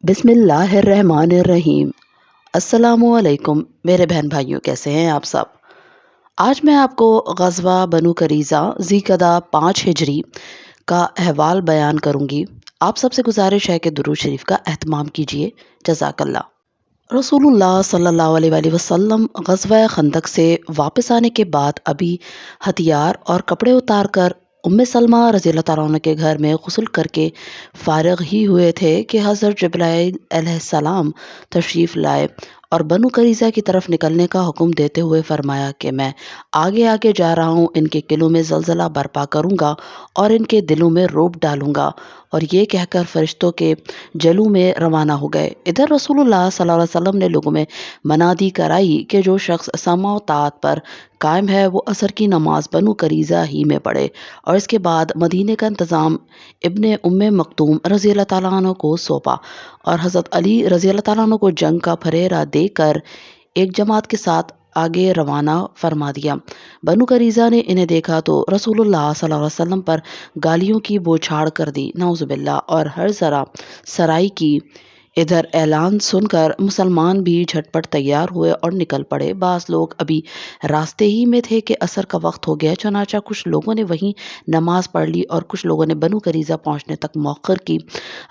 بسم اللہ الرحمن الرحیم۔ السلام علیکم میرے بہن بھائیوں، کیسے ہیں آپ سب؟ آج میں آپ کو غزوہ بنو قریظہ ذی قعدہ 5 ہجری کا احوال بیان کروں گی۔ آپ سب سے گزارش ہے کہ درود شریف کا اہتمام کیجیے، جزاک اللہ۔ رسول اللہ صلی اللہ علیہ وآلہ وسلم غزوہ خندق سے واپس آنے کے بعد ابھی ہتھیار اور کپڑے اتار کر ام سلمہ رضی اللہ تعالیٰ عنہ کے گھر میں غسل کر کے فارغ ہی ہوئے تھے کہ حضرت جبرائیل علیہ السلام تشریف لائے اور بنو قریظہ کی طرف نکلنے کا حکم دیتے ہوئے فرمایا کہ میں آگے آگے جا رہا ہوں، ان کے قلعوں میں زلزلہ برپا کروں گا اور ان کے دلوں میں رعب ڈالوں گا۔ اور یہ کہہ کر فرشتوں کے جلوں میں روانہ ہو گئے۔ ادھر رسول اللہ صلی اللہ علیہ وسلم نے لوگوں میں منادی کرائی کہ جو شخص سمع و طاعت پر قائم ہے وہ عصر کی نماز بنو قریظہ ہی میں پڑھے، اور اس کے بعد مدینے کا انتظام ابن ام مکتوم رضی اللہ تعالیٰ عنہ کو سونپا اور حضرت علی رضی اللہ تعالیٰ عنہ کو جنگ کا پھریرا دے کر ایک جماعت کے ساتھ آگے روانہ فرما دیا۔ بنو قریظہ نے انہیں دیکھا تو رسول اللہ صلی اللہ علیہ وسلم پر گالیوں کی بوچھاڑ کر دی، نعوذ باللہ، اور ہر ذرا سرائی کی۔ ادھر اعلان سن کر مسلمان بھی جھٹپٹ تیار ہوئے اور نکل پڑے۔ بعض لوگ ابھی راستے ہی میں تھے کہ عصر کا وقت ہو گیا، چنانچہ کچھ لوگوں نے وہیں نماز پڑھ لی اور کچھ لوگوں نے بنو قریظہ پہنچنے تک مؤخر کی۔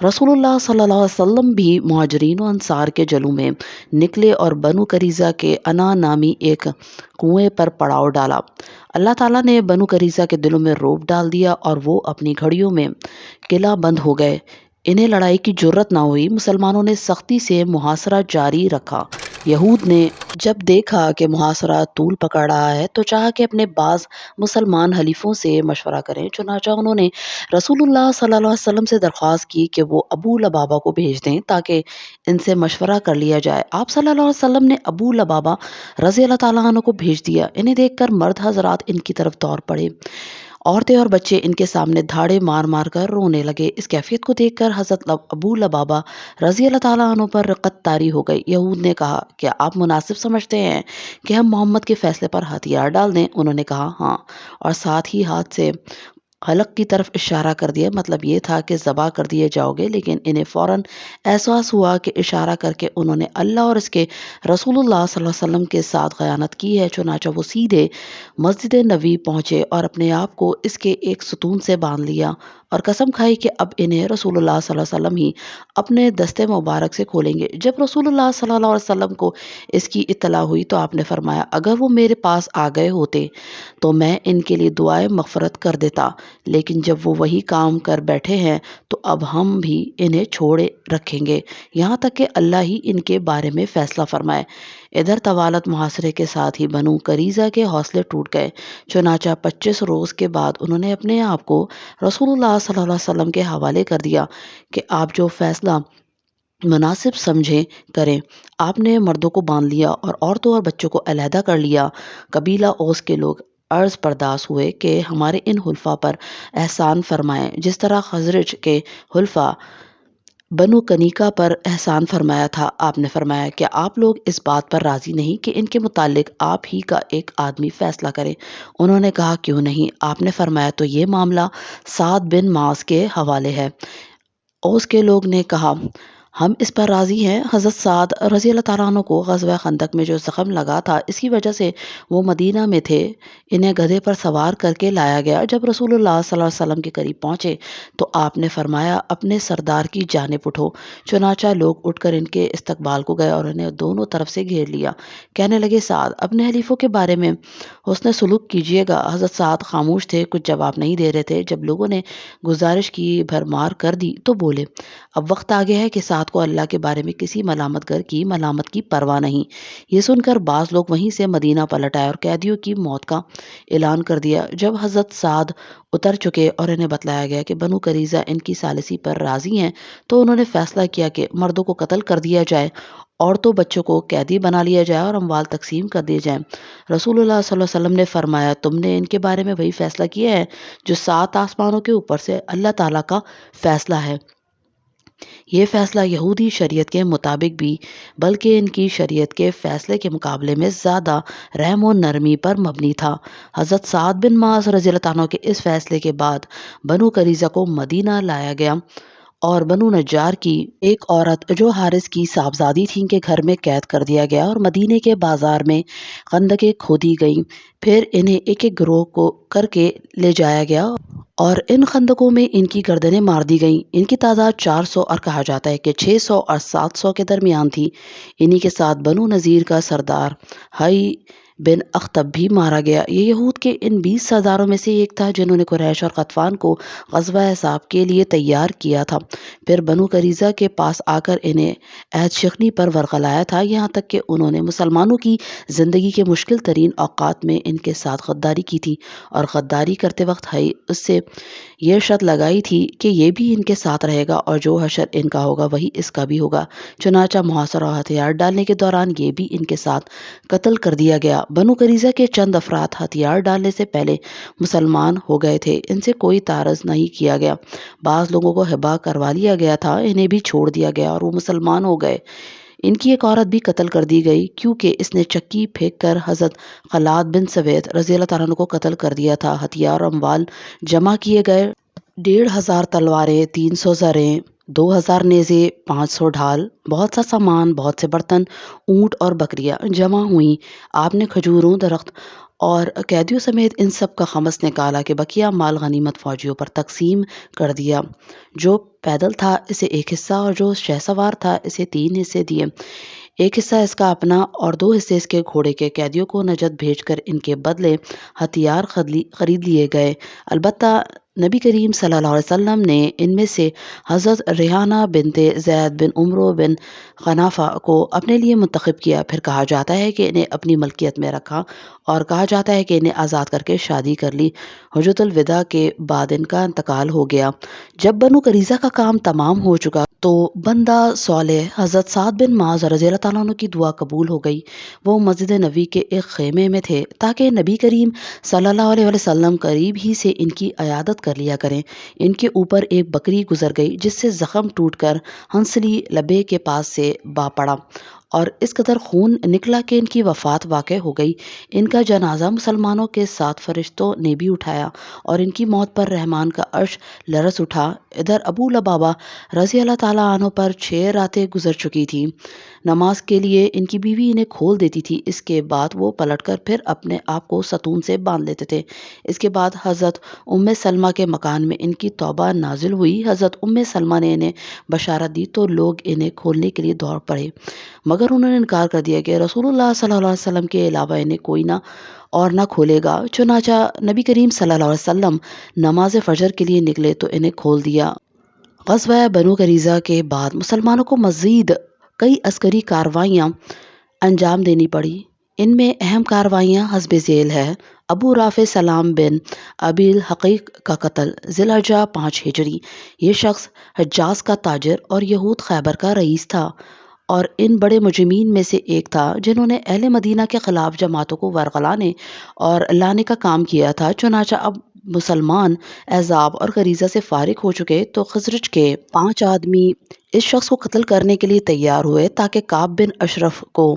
رسول اللہ صلی اللہ علیہ وسلم بھی مہاجرین و انصار کے جلوں میں نکلے اور بنو قریظہ کے انا نامی ایک کنویں پر پڑاؤ ڈالا۔ اللہ تعالیٰ نے بنو قریظہ کے دلوں میں رعب ڈال دیا اور وہ اپنی گھڑیوں میں قلعہ بند ہو گئے۔ انہیں لڑائی کی جرت نہ ہوئی۔ مسلمانوں نے سختی سے محاصرہ جاری رکھا۔ یہود نے جب دیکھا کہ محاصرہ طول پکڑ رہا ہے تو چاہا کہ اپنے بعض مسلمان حلیفوں سے مشورہ کریں، چنانچہ انہوں نے رسول اللہ صلی اللہ علیہ وسلم سے درخواست کی کہ وہ ابو لبابہ کو بھیج دیں تاکہ ان سے مشورہ کر لیا جائے۔ آپ صلی اللہ علیہ وسلم نے ابو لبابہ رضی اللہ تعالیٰ عنہ کو بھیج دیا۔ انہیں دیکھ کر مرد حضرات ان کی طرف دوڑ پڑے۔ عورتیں اور بچے ان کے سامنے دھاڑے مار مار کر رونے لگے۔ اس کیفیت کو دیکھ کر حضرت ابو لبابہ رضی اللہ تعالیٰ عنہ پر رقت طاری ہو گئی۔ یہود نے کہا، کیا آپ مناسب سمجھتے ہیں کہ ہم محمد کے فیصلے پر ہتھیار ڈال دیں؟ انہوں نے کہا ہاں، اور ساتھ ہی ہاتھ سے حلق کی طرف اشارہ کر دیا۔ مطلب یہ تھا کہ ذبح کر دیے جاؤ گے، لیکن انہیں فوراً احساس ہوا کہ اشارہ کر کے انہوں نے اللہ اور اس کے رسول اللہ صلی اللہ علیہ وسلم کے ساتھ خیانت کی ہے، چنانچہ وہ سیدھے مسجد نبوی پہنچے اور اپنے آپ کو اس کے ایک ستون سے باندھ لیا اور قسم کھائی کہ اب انہیں رسول اللہ صلی اللہ علیہ وسلم ہی اپنے دستے مبارک سے کھولیں گے۔ جب رسول اللہ صلی اللہ علیہ وسلم کو اس کی اطلاع ہوئی تو آپ نے فرمایا، اگر وہ میرے پاس آ گئے ہوتے تو میں ان کے لیے دعائے مغفرت کر دیتا، لیکن جب وہ وہی کام کر بیٹھے ہیں تو اب ہم بھی انہیں چھوڑے رکھیں گے یہاں تک کہ اللہ ہی ان کے بارے میں فیصلہ فرمائے۔ ادھر طوالت محاصرے کے ساتھ ہی بنو قریظہ کے حوصلے ٹوٹ گئے، چنانچہ 25 روز کے بعد انہوں نے اپنے آپ کو رسول اللہ صلی اللہ علیہ وسلم کے حوالے کر دیا کہ آپ جو فیصلہ مناسب سمجھیں کریں۔ آپ نے مردوں کو باندھ لیا اور عورتوں اور بچوں کو علیحدہ کر لیا۔ قبیلہ اوس کے لوگ عرض پرداز ہوئے کہ ہمارے ان حلفاء پر احسان فرمائیں جس طرح خزرج کے حلفاء بنو کنیکا پر احسان فرمایا تھا۔ آپ نے فرمایا کہ آپ لوگ اس بات پر راضی نہیں کہ ان کے متعلق آپ ہی کا ایک آدمی فیصلہ کرے؟ انہوں نے کہا کیوں نہیں؟ آپ نے فرمایا تو یہ معاملہ سعد بن معاذ کے حوالے ہے۔ اوس کے لوگ نے کہا ہم اس پر راضی ہیں۔ حضرت سعد رضی اللہ تعالیٰ عنہ کو غزوہ خندق میں جو زخم لگا تھا اس کی وجہ سے وہ مدینہ میں تھے۔ انہیں گدھے پر سوار کر کے لایا گیا۔ جب رسول اللہ صلی اللہ علیہ وسلم کے قریب پہنچے تو آپ نے فرمایا اپنے سردار کی جانب اٹھو۔ چنانچہ لوگ اٹھ کر ان کے استقبال کو گئے اور انہیں دونوں طرف سے گھیر لیا۔ کہنے لگے سعد اپنے حلیفوں کے بارے میں حسن سلوک کیجیے گا۔ حضرت سعد خاموش تھے، کچھ جواب نہیں دے رہے تھے۔ جب لوگوں نے گزارش کی بھرمار کر دی تو بولے، اب وقت آ گیا ہے کہ سعد کو اللہ کے بارے میں کسی ملامت گر کی ملامت کی پرواہ نہیں۔ یہ سن کر بعض لوگ وہیں سے مدینہ پلٹ آئے اور قیدیوں کی موت کا اعلان کر دیا۔ جب حضرت سعد اتر چکے اور انہیں بتلایا گیا کہ بنو قریظہ ان کی ثالثی پر راضی ہیں تو انہوں نے فیصلہ کیا کہ مردوں کو قتل کر دیا جائے، عورتوں بچوں کو قیدی بنا لیا جائے اور اموال تقسیم کر دیے جائیں۔ رسول اللہ صلی اللہ علیہ وسلم نے فرمایا تم نے ان کے بارے میں وہی فیصلہ کیا ہے جو 7 آسمانوں کے اوپر سے اللہ تعالیٰ کا فیصلہ ہے۔ یہ فیصلہ یہودی شریعت کے مطابق بھی بلکہ ان کی شریعت کے فیصلے کے مقابلے میں زیادہ رحم و نرمی پر مبنی تھا۔ حضرت سعد بن معاذ رضی اللہ عنہ کے اس فیصلے کے بعد بنو قریظہ کو مدینہ لایا گیا اور بنو نجار کی ایک عورت جو حارث کی صاحبزادی تھیں کے گھر میں قید کر دیا گیا اور مدینے کے بازار میں خندقیں کھودی گئیں۔ پھر انہیں ایک ایک گروہ کو کر کے لے جایا گیا اور ان خندقوں میں ان کی گردنیں مار دی گئیں۔ ان کی تعداد 400 اور کہا جاتا ہے کہ 600 اور 700 کے درمیان تھی۔ انہی کے ساتھ بنو نذیر کا سردار حی بن اخطب بھی مارا گیا۔ یہ یہود کے ان 20 سرداروں میں سے ایک تھا جنہوں نے قریش اور غطفان کو غزوہ احزاب کے لیے تیار کیا تھا۔ پھر بنو قریظہ کے پاس آ کر انہیں عہد شکنی پر ورغلایا تھا، یہاں تک کہ انہوں نے مسلمانوں کی زندگی کے مشکل ترین اوقات میں ان کے ساتھ غداری کی تھی اور غداری کرتے وقت اس سے یہ شرط لگائی تھی کہ یہ بھی ان کے ساتھ رہے گا اور جو حشر ان کا ہوگا وہی اس کا بھی ہوگا۔ چنانچہ محاصرہ اور ہتھیار ڈالنے کے دوران یہ بھی ان کے ساتھ قتل کر دیا گیا۔ بنو قریظہ کے چند افراد ہتھیار ڈالنے سے پہلے مسلمان ہو گئے تھے، ان سے کوئی تعارض نہیں کیا گیا۔ بعض لوگوں کو ہبا کروا لیا گیا تھا، انہیں بھی چھوڑ دیا گیا اور وہ مسلمان ہو گئے۔ ان کی ایک عورت بھی قتل کر دی گئی کیونکہ اس نے چکی پھینک کر حضرت خلاد بن سوید رضی اللہ تعالیٰ عنہ کو قتل کر دیا تھا۔ ہتھیار اور اموال جمع کیے گئے، 1500 تلواریں، 300 زریں، 2000 نیزے، 500 ڈھال، بہت سا سامان، بہت سے برتن، اونٹ اور بکریاں جمع ہوئیں۔ آپ نے کھجوروں، درخت اور قیدیوں سمیت ان سب کا خمس نکالا کہ بقیہ مال غنیمت فوجیوں پر تقسیم کر دیا۔ جو پیدل تھا اسے ایک حصہ اور جو شہ سوار تھا اسے 3 حصے دیے۔ ایک حصہ اس کا اپنا اور 2 حصے اس کے گھوڑے کے۔ قیدیوں کو نجد بھیج کر ان کے بدلے ہتھیار خرید لیے گئے۔ البتہ نبی کریم صلی اللہ علیہ وسلم نے ان میں سے حضرت ریحانہ بنت زید بن عمرو بن خنافہ کو اپنے لیے منتخب کیا۔ پھر کہا جاتا ہے کہ انہیں اپنی ملکیت میں رکھا اور کہا جاتا ہے کہ انہیں آزاد کر کے شادی کر لی۔ حجۃ الوداع کے بعد ان کا انتقال ہو گیا۔ جب بنو قریظہ کا کام تمام ہو چکا تو بندہ صالح حضرت سعد بن معاذ رضی اللہ تعالیٰ عنہ کی دعا قبول ہو گئی۔ وہ مسجد نبوی کے ایک خیمے میں تھے تاکہ نبی کریم صلی اللہ علیہ وسلم قریب ہی سے ان کی عیادت کر لیا کریں۔ ان کے اوپر ایک بکری گزر گئی جس سے زخم ٹوٹ کر ہنسلی لبے کے پاس سے با پڑا اور اس قدر خون نکلا کہ ان کی وفات واقع ہو گئی۔ ان کا جنازہ مسلمانوں کے ساتھ فرشتوں نے بھی اٹھایا اور ان کی موت پر رحمان کا عرش لرز اٹھا۔ ادھر ابو لبابہ رضی اللہ تعالیٰ عنہ پر 6 راتیں گزر چکی تھیں۔ نماز کے لیے ان کی بیوی انہیں کھول دیتی تھی، اس کے بعد وہ پلٹ کر پھر اپنے آپ کو ستون سے باندھ لیتے تھے۔ اس کے بعد حضرت ام سلمہ کے مکان میں ان کی توبہ نازل ہوئی۔ حضرت ام سلمہ نے انہیں بشارت دی تو لوگ انہیں کھولنے کے لیے دوڑ پڑے، مگر انہوں نے انکار کر دیا کہ رسول اللہ صلی اللہ علیہ وسلم کے علاوہ انہیں کوئی نہ کھولے گا۔ چنانچہ نبی کریم صلی اللہ علیہ وسلم نماز فجر کے لیے نکلے تو انہیں کھول دیا۔ غزوہ بنو قریظہ کے بعد مسلمانوں کو مزید کئی عسکری کارروائیاں انجام دینی پڑی۔ ان میں اہم کارروائیاں حسب ذیل ہے: ابو رافع سلام بن ابی الحقیق کا قتل ذی الحجہ 5 ہجری۔ یہ شخص حجاز کا تاجر اور یہود خیبر کا رئیس تھا اور ان بڑے مجرمین میں سے ایک تھا جنہوں نے اہل مدینہ کے خلاف جماعتوں کو ورغلانے اور لانے کا کام کیا تھا۔ چنانچہ اب مسلمان احزاب اور قریظہ سے فارغ ہو چکے تو خزرج کے 5 آدمی اس شخص کو قتل کرنے کے لیے تیار ہوئے تاکہ کعب بن اشرف کو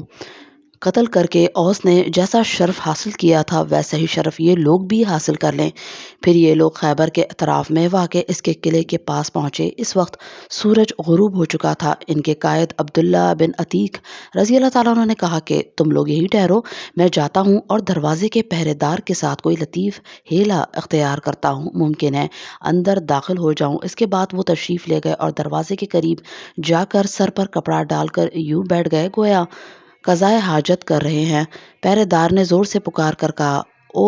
قتل کر کے اوس نے جیسا شرف حاصل کیا تھا ویسا ہی شرف یہ لوگ بھی حاصل کر لیں۔ پھر یہ لوگ خیبر کے اطراف میں واقع اس کے قلعے کے پاس پہنچے۔ اس وقت سورج غروب ہو چکا تھا۔ ان کے قائد عبداللہ بن عتیق رضی اللہ تعالیٰ عنہ نے کہا کہ تم لوگ یہیں ٹھہرو، میں جاتا ہوں اور دروازے کے پہرے دار کے ساتھ کوئی لطیف ہیلا اختیار کرتا ہوں، ممکن ہے اندر داخل ہو جاؤں۔ اس کے بعد وہ تشریف لے گئے اور دروازے کے قریب جا کر سر پر کپڑا ڈال کر یوں بیٹھ گئے گویا قضائے حاجت کر رہے ہیں۔ پہرے دار نے زور سے پکار کر کہا، او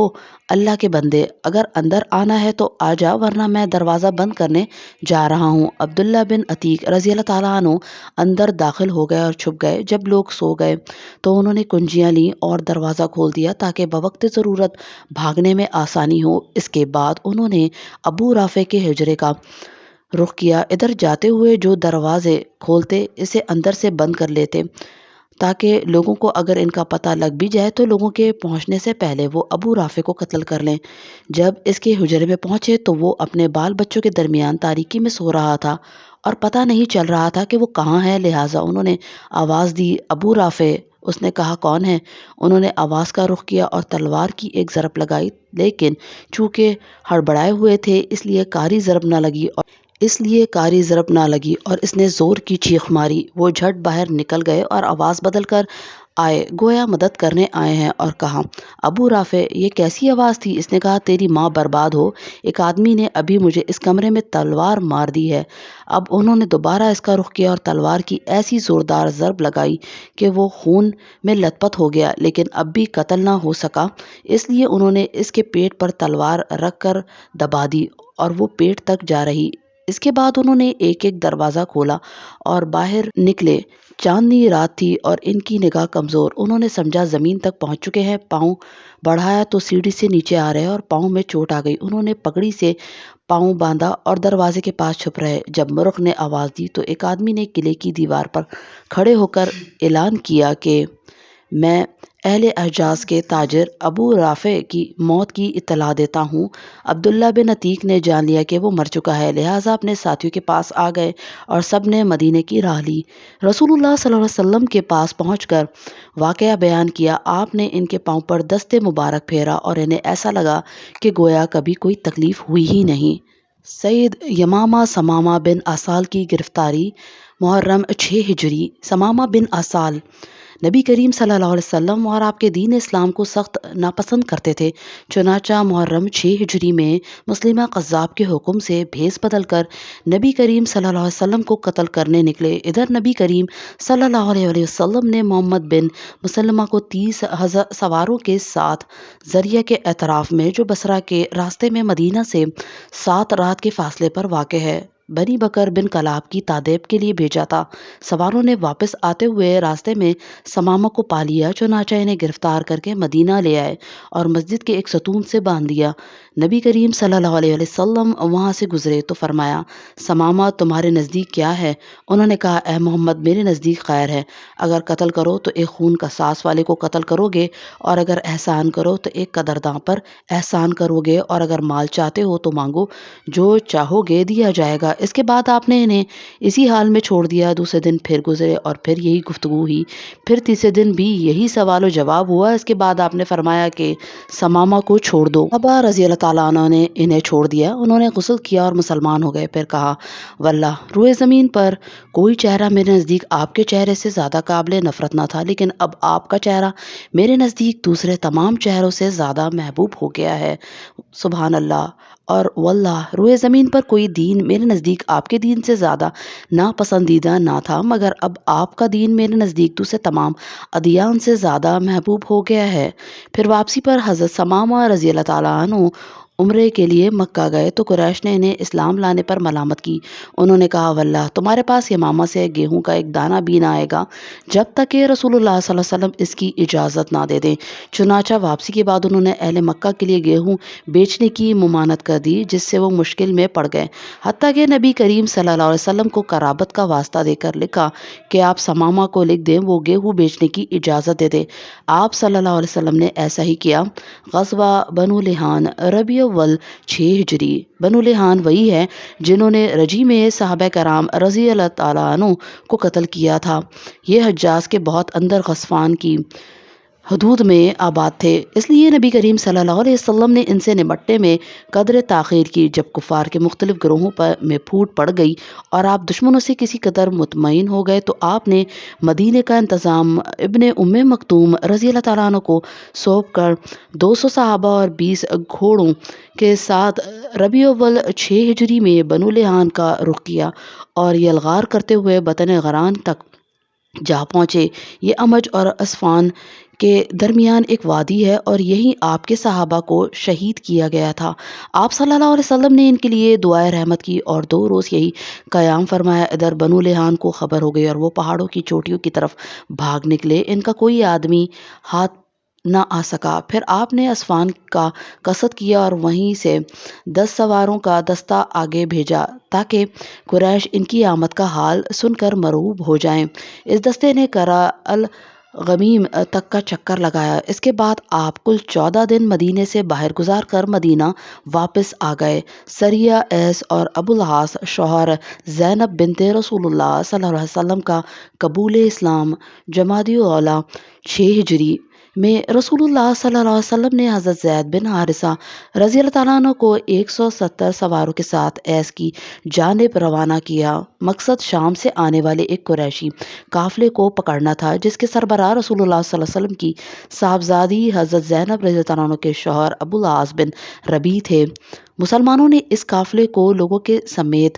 اللہ کے بندے، اگر اندر آنا ہے تو آ جا، ورنہ میں دروازہ بند کرنے جا رہا ہوں۔ عبداللہ بن عتیق رضی اللہ تعالیٰ عنہ اندر داخل ہو گئے اور چھپ گئے۔ جب لوگ سو گئے تو انہوں نے کنجیاں لیں اور دروازہ کھول دیا تاکہ بوقت ضرورت بھاگنے میں آسانی ہو۔ اس کے بعد انہوں نے ابو رافع کے حجرے کا رخ کیا۔ ادھر جاتے ہوئے جو دروازے کھولتے اسے اندر سے بند کر لیتے تاکہ لوگوں کو اگر ان کا پتہ لگ بھی جائے تو لوگوں کے پہنچنے سے پہلے وہ ابو رافع کو قتل کر لیں۔ جب اس کے حجرے میں پہنچے تو وہ اپنے بال بچوں کے درمیان تاریکی میں سو رہا تھا اور پتہ نہیں چل رہا تھا کہ وہ کہاں ہے، لہٰذا انہوں نے آواز دی، ابو رافع۔ اس نے کہا، کون ہے؟ انہوں نے آواز کا رخ کیا اور تلوار کی ایک ضرب لگائی، لیکن چونکہ ہڑبڑائے ہوئے تھے اس لیے کاری ضرب نہ لگی اور اس لیے کاری ضرب نہ لگی اور اس نے زور کی چیخ ماری۔ وہ جھٹ باہر نکل گئے اور آواز بدل کر آئے، گویا مدد کرنے آئے ہیں، اور کہا، ابو رافع، یہ کیسی آواز تھی؟ اس نے کہا، تیری ماں برباد ہو، ایک آدمی نے ابھی مجھے اس کمرے میں تلوار مار دی ہے۔ اب انہوں نے دوبارہ اس کا رخ کیا اور تلوار کی ایسی زوردار ضرب لگائی کہ وہ خون میں لت پت ہو گیا، لیکن اب بھی قتل نہ ہو سکا، اس لیے انہوں نے اس کے پیٹ پر تلوار رکھ کر دبا دی اور وہ پیٹ تک جا رہی۔ اس کے بعد انہوں نے ایک ایک دروازہ کھولا اور باہر نکلے۔ چاندنی رات تھی اور ان کی نگاہ کمزور، انہوں نے سمجھا زمین تک پہنچ چکے ہیں۔ پاؤں بڑھایا تو سیڑھی سے نیچے آ رہے اور پاؤں میں چوٹ آ گئی۔ انہوں نے پگڑی سے پاؤں باندھا اور دروازے کے پاس چھپ رہے۔ جب مرغ نے آواز دی تو ایک آدمی نے قلعے کی دیوار پر کھڑے ہو کر اعلان کیا کہ میں اہل حجاز کے تاجر ابو رافع کی موت کی اطلاع دیتا ہوں۔ عبداللہ بن عتیق نے جان لیا کہ وہ مر چکا ہے، لہٰذا اپنے ساتھیوں کے پاس آ گئے اور سب نے مدینے کی راہ لی۔ رسول اللہ صلی اللہ علیہ وسلم کے پاس پہنچ کر واقعہ بیان کیا۔ آپ نے ان کے پاؤں پر دست مبارک پھیرا اور انہیں ایسا لگا کہ گویا کبھی کوئی تکلیف ہوئی ہی نہیں۔ سید یمامہ ثمامہ بن اسال کی گرفتاری۔ محرم 6 ہجری۔ ثمامہ بن اسال نبی کریم صلی اللہ علیہ وسلم اور آپ کے دین اسلام کو سخت ناپسند کرتے تھے، چنانچہ محرم 6 ہجری میں مسلمہ قذاب کے حکم سے بھیس بدل کر نبی کریم صلی اللہ علیہ وسلم کو قتل کرنے نکلے۔ ادھر نبی کریم صلی اللہ علیہ وسلم نے محمد بن مسلمہ کو 30,000 سواروں کے ساتھ ذریعہ کے اطراف میں، جو بصرہ کے راستے میں مدینہ سے 7 رات کے فاصلے پر واقع ہے، بنی بکر بن کلاب کی تادیب کے لیے بھیجا تھا۔ سواروں نے واپس آتے ہوئے راستے میں ثمامہ کو پا لیا، چنانچہ انہیں گرفتار کر کے مدینہ لے آئے اور مسجد کے ایک ستون سے باندھ دیا۔ نبی کریم صلی اللہ علیہ وسلم وہاں سے گزرے تو فرمایا، ثمامہ تمہارے نزدیک کیا ہے؟ انہوں نے کہا، اے محمد، میرے نزدیک خیر ہے۔ اگر قتل کرو تو ایک خون کا ساس والے کو قتل کرو گے، اور اگر احسان کرو تو ایک قدرداں پر احسان کرو گے، اور اگر مال چاہتے ہو تو مانگو، جو چاہو گے دیا جائے گا۔ اس کے بعد آپ نے انہیں اسی حال میں چھوڑ دیا۔ دوسرے دن پھر گزرے اور پھر یہی گفتگو ہوئی، پھر تیسرے دن بھی یہی سوال و جواب ہوا۔ اس کے بعد آپ نے فرمایا کہ ثمامہ کو چھوڑ دو۔ ابا رضی اللہ تعالیٰ عنہ نے انہیں چھوڑ دیا۔ انہوں نے غسل کیا اور مسلمان ہو گئے۔ پھر کہا، واللہ، روئے زمین پر کوئی چہرہ میرے نزدیک آپ کے چہرے سے زیادہ قابل نفرت نہ تھا، لیکن اب آپ کا چہرہ میرے نزدیک دوسرے تمام چہروں سے زیادہ محبوب ہو گیا ہے۔ سبحان اللہ۔ اور واللہ، روئے زمین پر کوئی دین میرے نزدیک آپ کے دین سے زیادہ ناپسندیدہ نہ تھا، مگر اب آپ کا دین میرے نزدیک دوسرے تمام ادیان سے زیادہ محبوب ہو گیا ہے۔ پھر واپسی پر حضرت ثمامہ رضی اللہ تعالیٰ عنہ عمرے کے لیے مکہ گئے تو قریش نے انہیں اسلام لانے پر ملامت کی۔ انہوں نے کہا، واللہ، تمہارے پاس یمامہ سے گیہوں کا ایک دانہ بھی نہ آئے گا جب تک کہ رسول اللہ صلی اللہ علیہ وسلم اس کی اجازت نہ دے دیں۔ چنانچہ واپسی کے بعد انہوں نے اہل مکہ کے لیے گیہوں بیچنے کی ممانعت کر دی، جس سے وہ مشکل میں پڑ گئے، حتیٰ کہ نبی کریم صلی اللہ علیہ وسلم کو قرابت کا واسطہ دے کر لکھا کہ آپ ثمامہ کو لکھ دیں وہ گیہوں بیچنے کی اجازت دے دیں۔ آپ صلی اللہ علیہ وسلم نے ایسا ہی کیا۔ غزوہ بنو لحان۔ ربیع الاول 6 ہجری۔ بنو لحان وہی ہے جنہوں نے رجی میں صحابہ کرام رضی اللہ تعالیٰ عنہ کو قتل کیا تھا۔ یہ حجاز کے بہت اندر غطفان کی حدود میں آباد تھے، اس لیے نبی کریم صلی اللہ علیہ وسلم نے ان سے نمٹنے میں قدر تاخیر کی۔ جب کفار کے مختلف گروہوں میں پھوٹ پڑ گئی اور آپ دشمنوں سے کسی قدر مطمئن ہو گئے تو آپ نے مدینے کا انتظام ابن ام مکتوم رضی اللہ تعالیٰ عنہ کو سونپ کر 200 صحابہ اور 20 گھوڑوں کے ساتھ ربیع الاول 6 ہجری میں بنو لحان کا رخ کیا اور یلغار کرتے ہوئے بطن غران تک جا پہنچے۔ یہ امج اور اسفان کے درمیان ایک وادی ہے اور یہیں آپ کے صحابہ کو شہید کیا گیا تھا۔ آپ صلی اللہ علیہ وسلم نے ان کے لیے دعائے رحمت کی اور 2 روز یہی قیام فرمایا۔ ادھر بنو لحان کو خبر ہو گئی اور وہ پہاڑوں کی چوٹیوں کی طرف بھاگ نکلے۔ ان کا کوئی آدمی ہاتھ نہ آ سکا۔ پھر آپ نے اسفان کا قصد کیا اور وہیں سے 10 سواروں کا دستہ آگے بھیجا تاکہ قریش ان کی آمد کا حال سن کر مرعوب ہو جائیں۔ اس دستے نے کرہ الغمیم تک کا چکر لگایا۔ اس کے بعد آپ کل 14 دن مدینے سے باہر گزار کر مدینہ واپس آ گئے۔ سریہ ایس اور ابو العاص شوہر زینب بنت رسول اللہ صلی اللہ علیہ وسلم کا قبول اسلام۔ جمادی الاولیٰ 6 ہجری۔ میں رسول صلی اللہ علیہ وسلم نے حضرت زید بن حارثہ رضی اللہ تعالیٰ عنہ کو 170 سواروں کے ساتھ ایس کی جانب روانہ کیا۔ مقصد شام سے آنے والے ایک قریشی قافلے کو پکڑنا تھا جس کے سربراہ رسول اللہ صلی اللہ علیہ وسلم کی صاحبزادی حضرت زینب رضی اللہ تعالیٰ عنہ کے شوہر ابو العاص بن ربیع تھے۔ مسلمانوں نے اس قافلے کو لوگوں کے سمیت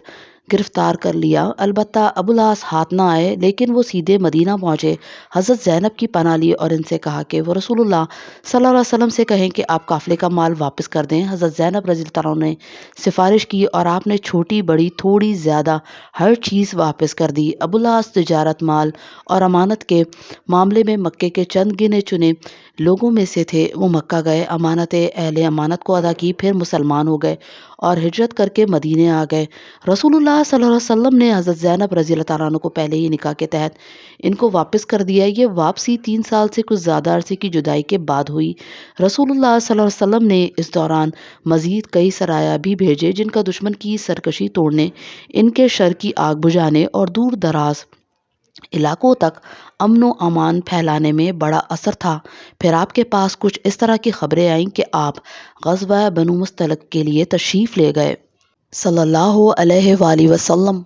گرفتار کر لیا۔ البتہ ابو العاص ہاتھ نہ آئے، لیکن وہ سیدھے مدینہ پہنچے، حضرت زینب کی پناہ لی اور ان سے کہا کہ وہ رسول اللہ صلی اللہ علیہ وسلم سے کہیں کہ آپ قافلے کا مال واپس کر دیں۔ حضرت زینب رضی اللہ عنہ نے سفارش کی اور آپ نے چھوٹی بڑی تھوڑی زیادہ ہر چیز واپس کر دی۔ ابو العاص تجارت، مال اور امانت کے معاملے میں مکے کے چند گنے چنے لوگوں میں سے تھے۔ وہ مکہ گئے، امانت اہل امانت کو ادا کی، پھر مسلمان ہو گئے اور ہجرت کر کے مدینے آ گئے۔ رسول اللہ صلی اللہ علیہ وسلم نے حضرت زینب رضی اللہ تعالیٰ عنہ کو پہلے ہی نکاح کے تحت ان کو واپس کر دیا۔ یہ واپسی 3 سال سے کچھ زیادہ عرصے کی جدائی کے بعد ہوئی۔ رسول اللہ صلی اللہ علیہ وسلم نے اس دوران مزید کئی سرایا بھی بھیجے جن کا دشمن کی سرکشی توڑنے، ان کے شر کی آگ بجھانے اور دور دراز علاقوں تک امن و امان پھیلانے میں بڑا اثر تھا۔ پھر آپ کے پاس کچھ اس طرح کی خبریں آئیں کہ آپ غزوہ بنو مستلق کے لیے تشریف لے گئے۔ صلی اللہ علیہ وآلہ وسلم